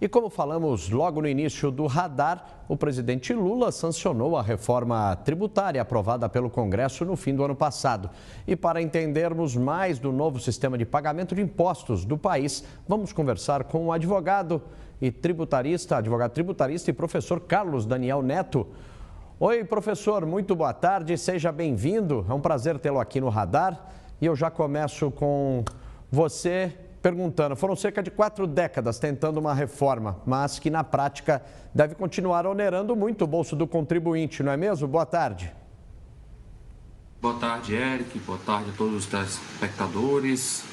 E como falamos logo no início do Radar, o presidente Lula sancionou a reforma tributária aprovada pelo Congresso no fim do ano passado. E para entendermos mais do novo sistema de pagamento de impostos do país, vamos conversar com o advogado tributarista e professor Carlos Daniel Neto. Oi, professor, muito boa tarde, seja bem-vindo. É um prazer tê-lo aqui no Radar. E eu já começo com você perguntando, foram cerca de 4 décadas tentando uma reforma, mas que na prática deve continuar onerando muito o bolso do contribuinte, não é mesmo? Boa tarde. Boa tarde, Eric. Boa tarde a todos os telespectadores.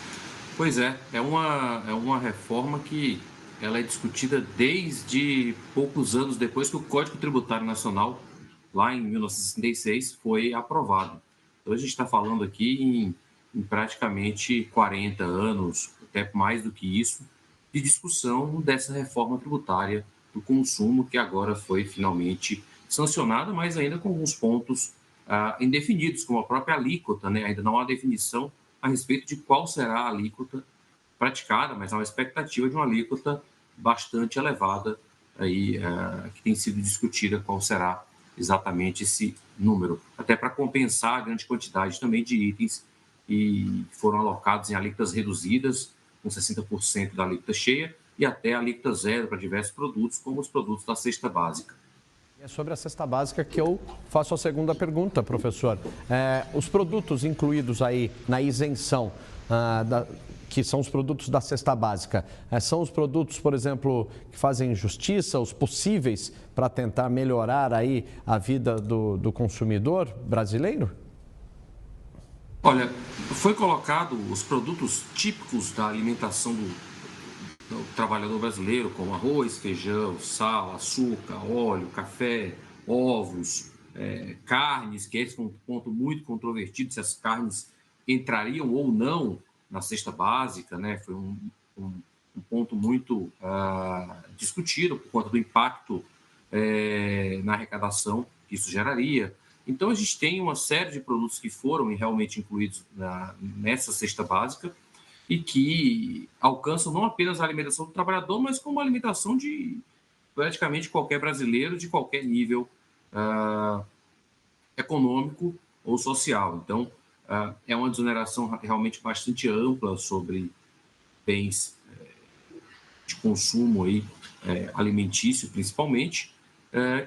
Pois é uma reforma que ela é discutida desde poucos anos depois que o Código Tributário Nacional, lá em 1966, foi aprovado. Então a gente está falando aqui em praticamente 40 anos, até mais do que isso, de discussão dessa reforma tributária do consumo, que agora foi finalmente sancionada, mas ainda com alguns pontos indefinidos, como a própria alíquota, né? Ainda não há definição a respeito de qual será a alíquota praticada, mas há uma expectativa de uma alíquota bastante elevada, aí, que tem sido discutida qual será exatamente esse número, até para compensar a grande quantidade também de itens que foram alocados em alíquotas reduzidas, com 60% da alíquota cheia, e até alíquota zero para diversos produtos, como os produtos da cesta básica. É sobre a cesta básica que eu faço a segunda pergunta, professor. Os produtos incluídos aí na isenção, que são os produtos da cesta básica, são os produtos, por exemplo, que fazem justiça, os possíveis para tentar melhorar aí a vida do consumidor brasileiro? Olha, foi colocado os produtos típicos da alimentação do trabalhador brasileiro, como arroz, feijão, sal, açúcar, óleo, café, ovos, carnes, que esse foi um ponto muito controvertido, se as carnes entrariam ou não na cesta básica, né? Foi um ponto muito discutido por conta do impacto na arrecadação que isso geraria. Então, a gente tem uma série de produtos que foram realmente incluídos nessa cesta básica e que alcançam não apenas a alimentação do trabalhador, mas como a alimentação de praticamente qualquer brasileiro, de qualquer nível econômico ou social. Então, é uma desoneração realmente bastante ampla sobre bens de consumo aí, alimentício, principalmente,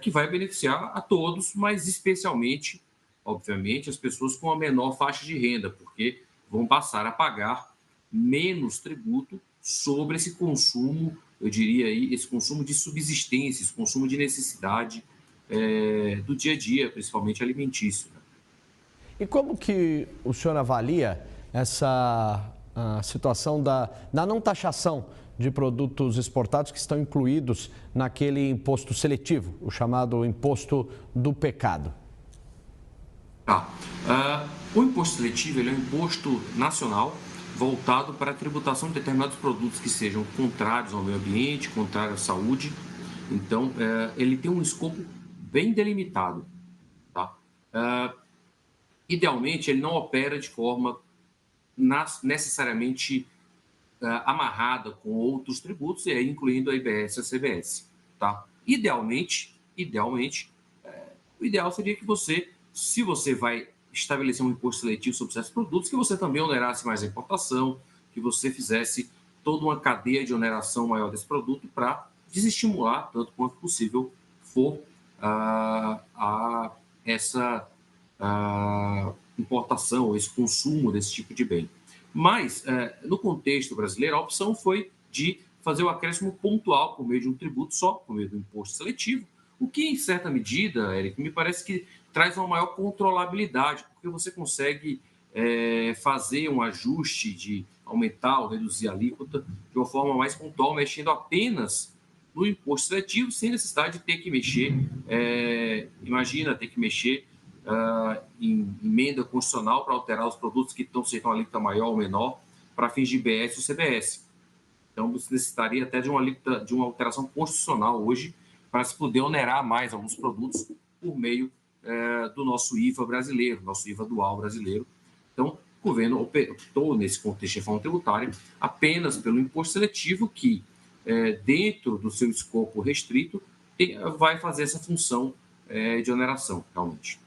que vai beneficiar a todos, mas especialmente, obviamente, as pessoas com a menor faixa de renda, porque vão passar a pagar menos tributo sobre esse consumo, eu diria aí, esse consumo de subsistência, esse consumo de necessidade do dia a dia, principalmente alimentício. Né? E como que o senhor avalia essa situação da não taxação de produtos exportados que estão incluídos naquele imposto seletivo, o chamado imposto do pecado? O imposto seletivo ele é um imposto nacional voltado para a tributação de determinados produtos que sejam contrários ao meio ambiente, contrários à saúde. Então, ele tem um escopo bem delimitado. Tá? Idealmente, ele não opera de forma necessariamente amarrada com outros tributos, e aí incluindo a IBS e a CBS. Tá? Idealmente, o ideal seria que você, se você vai estabelecer um imposto seletivo sobre certos produtos, que você também onerasse mais a importação, que você fizesse toda uma cadeia de oneração maior desse produto para desestimular, tanto quanto possível, for essa importação, esse consumo desse tipo de bem. Mas, no contexto brasileiro, a opção foi de fazer o acréscimo pontual por meio de um tributo só, por meio do imposto seletivo, o que, em certa medida, Eric, me parece que traz uma maior controlabilidade, porque você consegue fazer um ajuste de aumentar ou reduzir a alíquota de uma forma mais pontual, mexendo apenas no imposto seletivo, sem necessidade de ter que mexer, imagina ter que mexer em emenda constitucional para alterar os produtos que estão sendo uma alíquota maior ou menor para fins de IBS ou CBS. Então, você necessitaria até de uma alteração constitucional hoje para se poder onerar mais alguns produtos por meio do nosso IVA brasileiro, nosso IVA dual brasileiro. Então, o governo optou nesse contexto de reforma tributária apenas pelo imposto seletivo que dentro do seu escopo restrito, vai fazer essa função de oneração, realmente.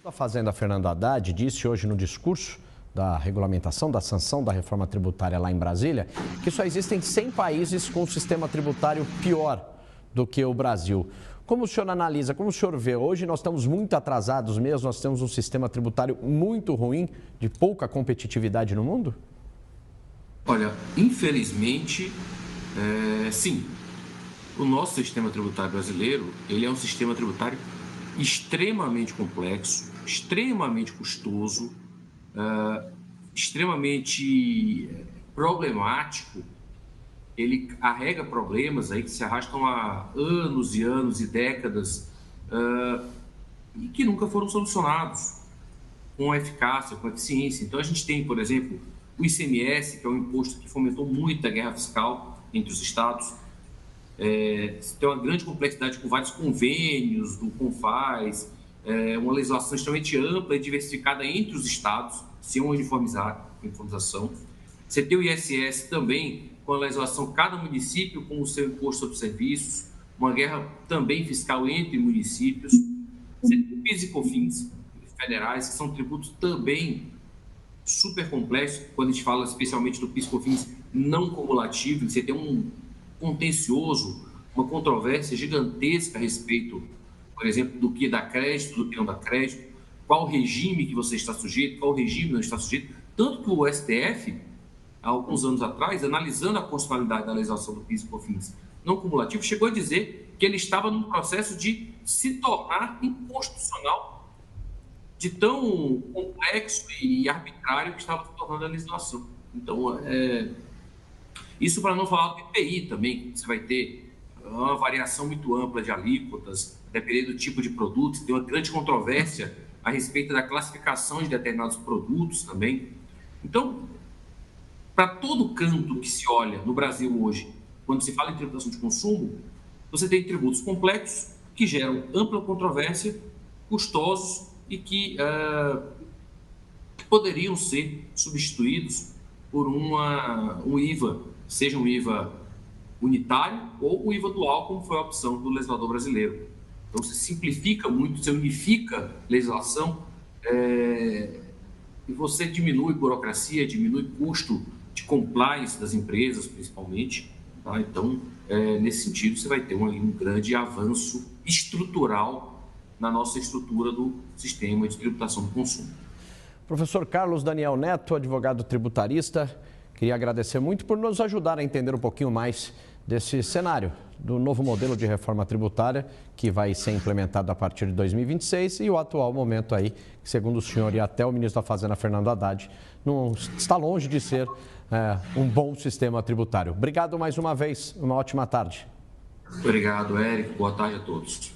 A Fazenda Fernando Haddad disse hoje no discurso da regulamentação, da sanção da reforma tributária lá em Brasília, que só existem 100 países com um sistema tributário pior do que o Brasil. Como o senhor analisa, como o senhor vê? Hoje nós estamos muito atrasados mesmo, nós temos um sistema tributário muito ruim, de pouca competitividade no mundo? Olha, infelizmente, sim. O nosso sistema tributário brasileiro, ele é um sistema tributário extremamente complexo, extremamente custoso, extremamente problemático. Ele carrega problemas aí que se arrastam há anos e anos e décadas e que nunca foram solucionados com eficácia, com eficiência. Então a gente tem, por exemplo, o ICMS, que é um imposto que fomentou muito a guerra fiscal entre os estados. Tem uma grande complexidade com vários convênios do CONFAS, uma legislação extremamente ampla e diversificada entre os estados, sem uma uniformização. Você tem o ISS também, com a legislação cada município com o seu imposto sobre serviços, uma guerra também fiscal entre municípios. Você tem o PIS e COFINS federais, que são tributos também super complexos, quando a gente fala especialmente do PIS e COFINS não cumulativo, você tem um contencioso, uma controvérsia gigantesca a respeito, por exemplo, do que dá crédito, do que não dá crédito, qual regime que você está sujeito, qual regime não está sujeito. Tanto que o STF, há alguns anos atrás, analisando a constitucionalidade da legislação do PIS e COFINS não cumulativo, chegou a dizer que ele estava num processo de se tornar inconstitucional, de tão complexo e arbitrário que estava se tornando a legislação. Então, isso para não falar do IPI também, que você vai ter uma variação muito ampla de alíquotas, dependendo do tipo de produto. Tem uma grande controvérsia a respeito da classificação de determinados produtos também. Então, para todo canto que se olha no Brasil hoje, quando se fala em tributação de consumo, você tem tributos complexos que geram ampla controvérsia, custosos e que poderiam ser substituídos por um IVA, seja um IVA unitário ou um IVA dual, como foi a opção do legislador brasileiro. Então, se simplifica muito, se unifica a legislação e você diminui burocracia, diminui custo de compliance das empresas, principalmente. Tá? Então, nesse sentido, você vai ter um grande avanço estrutural na nossa estrutura do sistema de tributação do consumo. Professor Carlos Daniel Neto, advogado tributarista, queria agradecer muito por nos ajudar a entender um pouquinho mais desse cenário, do novo modelo de reforma tributária que vai ser implementado a partir de 2026 e o atual momento aí, que segundo o senhor e até o ministro da Fazenda, Fernando Haddad, não está longe de ser um bom sistema tributário. Obrigado mais uma vez, uma ótima tarde. Obrigado, Érico. Boa tarde a todos.